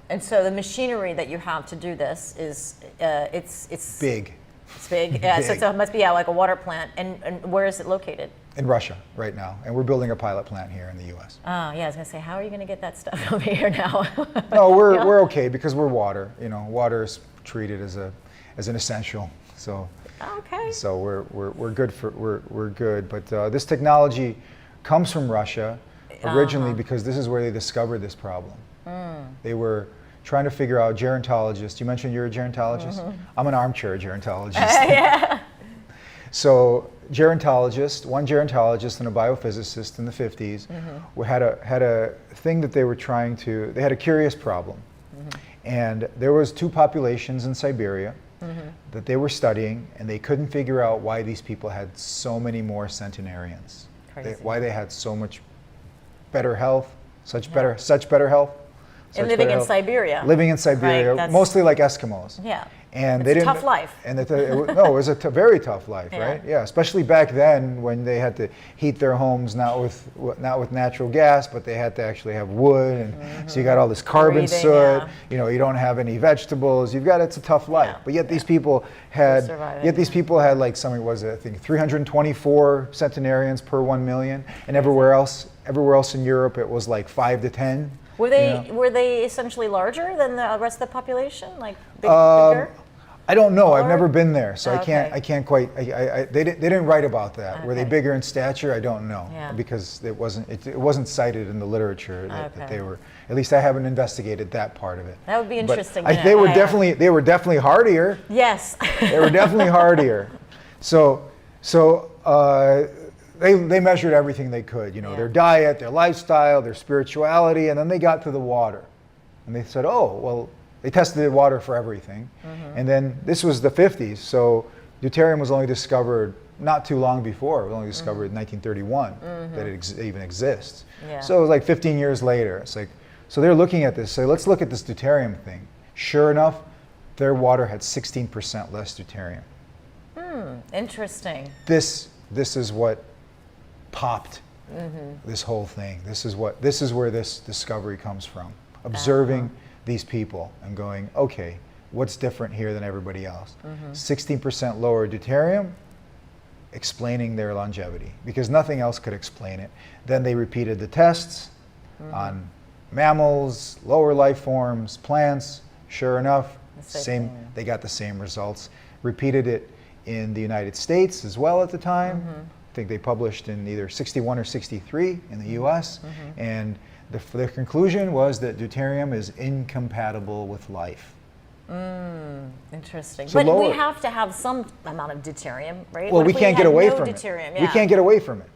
A: And so the machinery that you have to do this is it's
B: Big.
A: It's big. Yeah. So
B: Big.
A: it must be like a water plant. And where is it located?
B: In Russia right now, and we're building a pilot plant here in the U.S.
A: Oh, yeah. I was gonna say, how are you gonna get that stuff over here now?
B: No, we're okay because we're water. Water is treated as an essential. So
A: Okay.
B: So we're good we're good. But this technology comes from Russia originally because this is where they discovered this problem. They were trying to figure out gerontologists. You mentioned you're a gerontologist. I'm an armchair gerontologist.
A: Yeah.
B: So one gerontologist and a biophysicist in the 50s had a thing that they were they had a curious problem. And there was two populations in Siberia that they were studying, and they couldn't figure out why these people had so many more centenarians. Why they had so much better health, such better health.
A: And living in Siberia.
B: Living in Siberia,
A: right?
B: mostly like Eskimos.
A: Yeah.
B: And
A: it's
B: they didn't.
A: A tough life.
B: And no, it was a very tough life,
A: Yeah.
B: right? Yeah, especially back then when they had to heat their homes not with natural gas, but they had to actually have wood, and so you got all this carbon
A: Breathing,
B: soot.
A: yeah.
B: You know, you don't have any vegetables. It's a tough life.
A: Yeah.
B: But yet these people had,
A: surviving,
B: like something was it, I think 324 centenarians per 1 million, and everywhere else in Europe it was like 5 to 10.
A: Were they essentially larger than the rest of the population, like bigger?
B: I don't know. I've
A: Or-
B: never been there, so
A: Okay.
B: I can't quite. They didn't write about that. Were they
A: Okay.
B: bigger in stature? I don't know,
A: Yeah.
B: because it wasn't cited in the literature that
A: Okay.
B: they were. At least I haven't investigated that part of it.
A: That would be
B: But
A: interesting.
B: they were definitely hardier.
A: Yes.
B: They were definitely hardier. So they measured everything they could. You know,
A: Yeah.
B: their diet, their lifestyle, their spirituality, and then they got to the water, and they said, oh well. They tested the water for everything. And then this was the 50s, so deuterium was only discovered not too long before. It was only discovered in 1931 that it even exists.
A: Yeah.
B: So it was like 15 years later. It's like, so they're looking at this, say, let's look at this deuterium thing. Sure enough, their water had 16% less deuterium.
A: Interesting.
B: This is what popped this whole thing. This is where this discovery comes from. Observing these people and going, okay, what's different here than everybody else? 16% lower deuterium, explaining their longevity, because nothing else could explain it. Then they repeated the tests on mammals, lower life forms, plants. Sure enough, they got the same results. Repeated it in the United States as well at the time. I think they published in either 61 or 63 in the US, and their conclusion was that deuterium is incompatible with life.
A: Interesting.
B: So
A: but we
B: lower-
A: have to have some amount of deuterium, right?
B: Well,
A: What
B: we
A: if
B: can't get
A: had
B: away
A: no
B: from it.
A: deuterium?
B: We can't get away from it.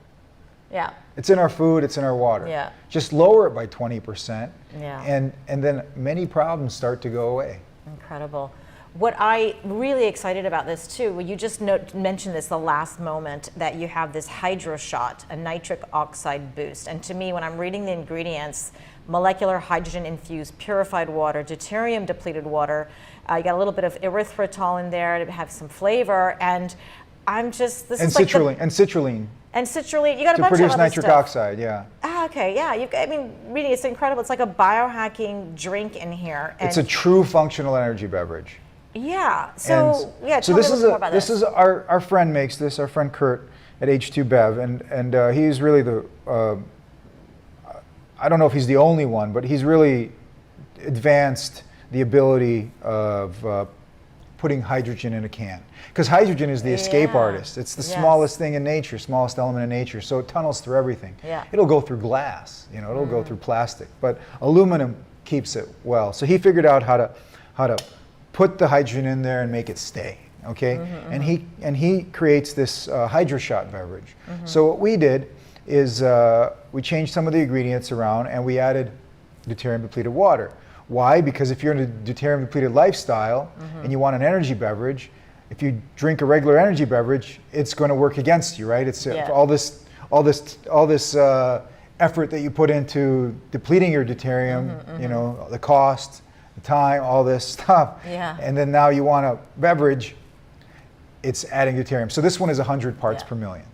A: Yeah.
B: It's in our food, it's in our water.
A: Yeah.
B: Just lower it by 20%,
A: Yeah.
B: and then many problems start to go away.
A: Incredible. What I really excited about this too, well, you just mentioned this the last moment, that you have this hydro shot, a nitric oxide boost. And to me, when I'm reading the ingredients, molecular hydrogen infused purified water, deuterium depleted water, you got a little bit of erythritol in there to have some flavor, and I'm just, this
B: And
A: is like
B: citrulline, and citrulline
A: and citrulline, you got a
B: to
A: bunch of
B: produce
A: other
B: nitric
A: stuff.
B: oxide, yeah.
A: Okay, yeah. I mean, reading it's incredible. It's like a biohacking drink in here. And
B: It's a true functional energy beverage.
A: yeah. So yeah.
B: So
A: Tell me a little more about
B: this is our friend makes this. Our friend Kurt at H2 Bev, and he's really the. I don't know if he's the only one, but he's really advanced the ability of putting hydrogen in a can. Because hydrogen is the escape
A: Yeah.
B: artist. It's the
A: Yes.
B: smallest thing in nature, smallest element in nature. So it tunnels through everything.
A: Yeah.
B: It'll go through glass, it'll go through plastic, but aluminum keeps it well. So he figured out how to put the hydrogen in there and make it stay. Okay, and he creates this hydroshot beverage. So what we did is we changed some of the ingredients around and we added deuterium depleted water. Why? Because if you're in a deuterium depleted lifestyle and you want an energy beverage, if you drink a regular energy beverage, it's going to work against you, right? It's
A: Yeah.
B: all this effort that you put into depleting your deuterium, the cost, the time, all this stuff.
A: Yeah.
B: And then now you want a beverage, it's adding deuterium. So this one is 100 parts
A: Yeah.
B: per million.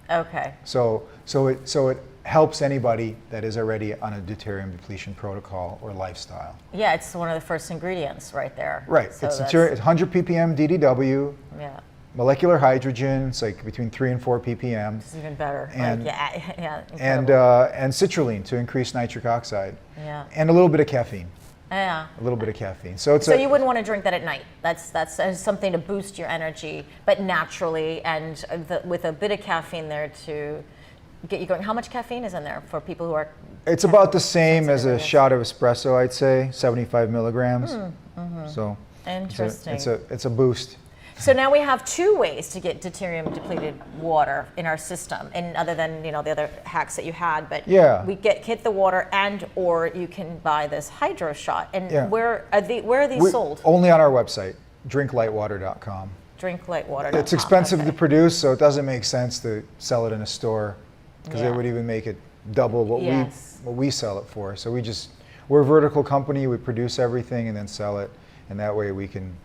A: Okay.
B: So it helps anybody that is already on a deuterium depletion protocol or lifestyle.
A: Yeah, it's one of the first ingredients right there.
B: Right.
A: So
B: It's
A: that's-
B: 100 ppm DDW,
A: Yeah.
B: molecular hydrogen. It's like between 3 and 4 ppm,
A: It's even better.
B: And-
A: yeah.
B: and
A: Incredible.
B: citrulline to increase nitric oxide,
A: yeah.
B: and a little bit of caffeine.
A: Yeah.
B: A little bit of caffeine. So it's
A: So you wouldn't want to drink that at night. That's something to boost your energy, but naturally, and with a bit of caffeine there to get you going. How much caffeine is in there for people who are?
B: It's about the same as a
A: sensitive, I guess.
B: shot of espresso, I'd say, 75 milligrams. So
A: Interesting.
B: it's a boost.
A: So now we have two ways to get deuterium depleted water in our system, and other than the other hacks that you had, but
B: Yeah.
A: we get the water, and or you can buy this hydro shot. And
B: Yeah.
A: where are these sold?
B: Only on our website, drinklightwater.com.
A: Drinklightwater.
B: It's expensive to produce, so it doesn't make sense to sell it in a store because it would even make it double what we sell it for. So we're a vertical company. We produce everything and then sell it, and that way we can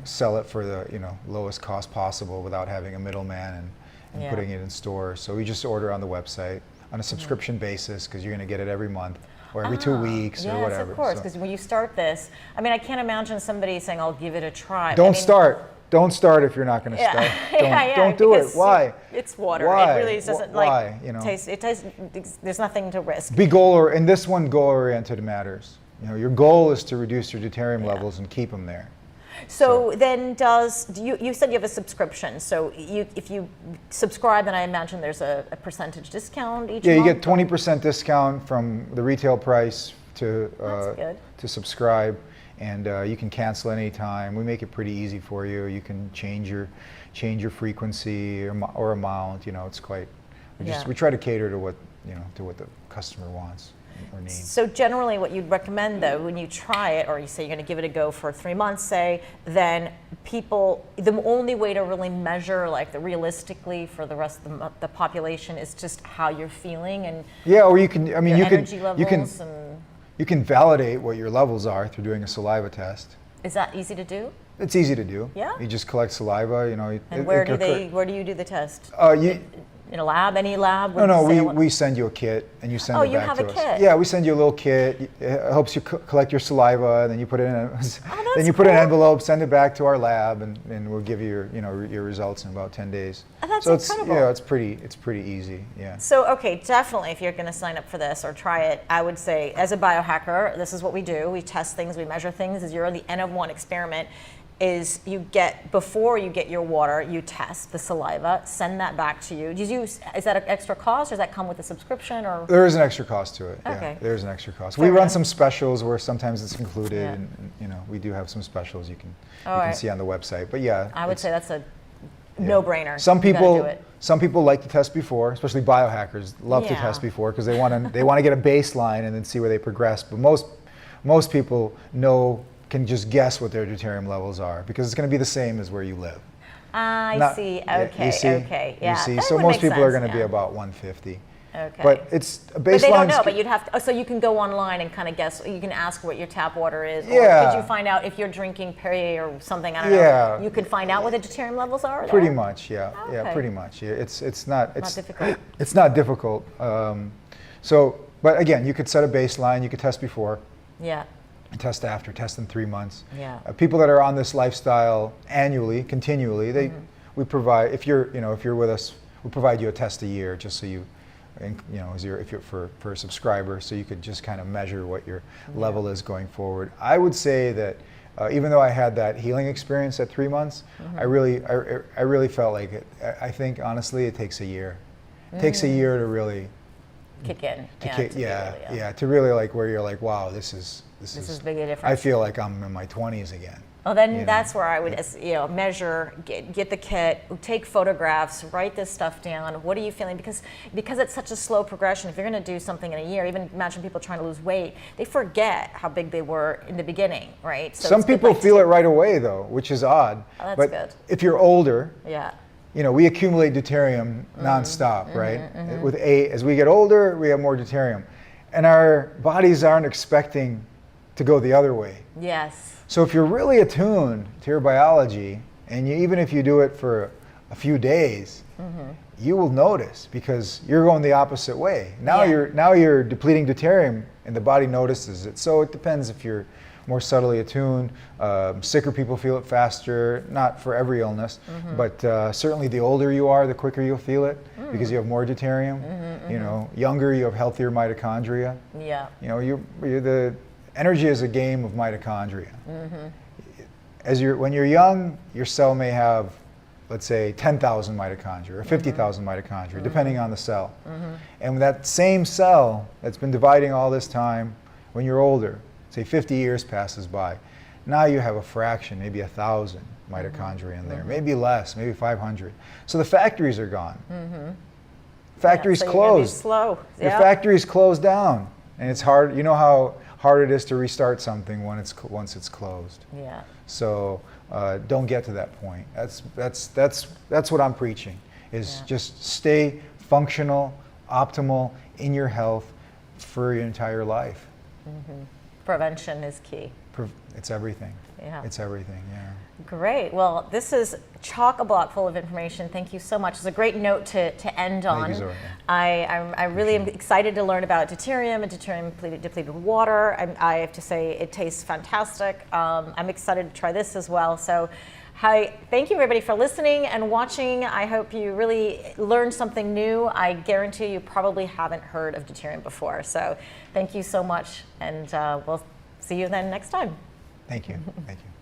B: sell it for the lowest cost possible without having a middleman and putting it in stores. So we just order on the website on a subscription basis because you're going to get it every month or every 2 weeks or whatever.
A: Yes, of course, because when you start this, I mean, I can't imagine somebody saying, "I'll give it a try."
B: Don't start if you're not going to start. Don't do it. Why?
A: It's water.
B: Why?
A: It really doesn't taste. It tastes. There's nothing to risk.
B: Be in this one, goal-oriented matters. Your goal is to reduce your deuterium levels and keep them there.
A: So then, you said you have a subscription? So if you subscribe, then I imagine there's a percentage discount each month.
B: Yeah, you get 20% discount from the retail price to subscribe. And you can cancel anytime. We make it pretty easy for you. You can change your frequency or amount. It's quite. We try to cater to what the customer wants or needs.
A: So generally, what you'd recommend, though, when you try it, or you say you're going to give it a go for 3 months, say, then the only way to really measure, realistically for the rest of the population, is just how you're feeling and
B: or you can. I mean,
A: energy levels
B: you can validate what your levels are through doing a saliva test.
A: Is that easy to do?
B: It's easy to do.
A: Yeah.
B: You just collect saliva.
A: And where do you do the test? In a lab, any lab?
B: No, we send you a kit and you send it back to us.
A: Oh, you have a kit?
B: Yeah, we send you a little kit. It helps you collect your saliva, and then you put it in put it in an envelope, send it back to our lab, and we'll give you your results in about 10 days.
A: Oh, that's incredible.
B: It's pretty easy. Yeah.
A: So definitely, if you're going to sign up for this or try it, I would say, as a biohacker, this is what we do. We test things, we measure things. As you're the N of 1 experiment. Is before you get your water, you test the saliva, send that back to you. Is that an extra cost, or does that come with a subscription? Or
B: there is an extra cost to it.
A: Okay.
B: Yeah, there is an extra cost. We run some specials where sometimes it's included, and we do have some specials you can see on the website. But
A: I would say that's a no-brainer.
B: Some people like to test before, especially biohackers love to test before because they want to get a baseline and then see where they progress. But most people can just guess what their deuterium levels are because it's going to be the same as where you live.
A: I see. Okay. Okay. Yeah.
B: You see. So most people are going to be about 150.
A: Okay.
B: But it's a baseline.
A: But they don't know. But you'd have to. So you can go online and kind of guess. You can ask what your tap water is. Or could you find out if you're drinking Perrier or something? I don't know. You could find out what the deuterium levels are.
B: Pretty much. Yeah.
A: Okay.
B: Yeah. Pretty much. Yeah. It's not
A: difficult.
B: It's not difficult. But again, you could set a baseline. You could test before.
A: Yeah.
B: Test after, test in 3 months.
A: Yeah.
B: People that are on this lifestyle annually, continually, we provide. If you're with us, we provide you a test a year, just so if you're for a subscriber, so you could just kind of measure what your level is going forward. I would say that even though I had that healing experience at 3 months, I really felt like it. I think honestly, it takes a year. It takes a year to really
A: kick in.
B: To really where you're like, wow, this is
A: big a difference.
B: I feel like I'm in my 20s again.
A: Well, then that's where I would, measure, get the kit, take photographs, write this stuff down. What are you feeling? Because it's such a slow progression. If you're going to do something in a year, even imagine people trying to lose weight, they forget how big they were in the beginning, right? So
B: some people feel it right away, though, which is odd.
A: Oh, that's
B: but
A: good.
B: If you're older,
A: we
B: accumulate deuterium nonstop, right? As we get older, we have more deuterium, and our bodies aren't expecting to go the other way.
A: Yes.
B: So if you're really attuned to your biology, and even if you do it for a few days, you will notice because you're going the opposite way. Now you're depleting deuterium, and the body notices it. So it depends if you're more subtly attuned. Sicker people feel it faster, not for every illness, but certainly the older you are, the quicker you'll feel it because you have more deuterium. Younger, you have healthier mitochondria.
A: Yeah.
B: The energy is a game of mitochondria. When you're young, your cell may have, let's say, 10,000 mitochondria or 50,000 mitochondria, depending on the cell. And that same cell that's been dividing all this time, when you're older, say 50 years passes by, Now you have a fraction, maybe 1,000 mitochondria in there, maybe less, maybe 500. So the factories are gone. Factories
A: so you're gonna be
B: closed.
A: slow.
B: Your
A: Yeah.
B: factories closed down, and it's hard. You know how hard it is to restart something once it's closed.
A: Yeah.
B: So don't get to that point. That's what I'm preaching. Is just stay functional, optimal in your health for your entire life.
A: Prevention is key.
B: It's everything.
A: Yeah.
B: It's everything. Yeah.
A: Great. Well, this is chock-a-block full of information. Thank you so much. It's a great note to end on.
B: Thank you, Zora.
A: I really am excited to learn about deuterium and deuterium-depleted water. I have to say it tastes fantastic. I'm excited to try this as well. So, hi, thank you everybody for listening and watching. I hope you really learned something new. I guarantee you probably haven't heard of deuterium before. So thank you so much, and we'll see you then next time.
B: Thank you. Thank you.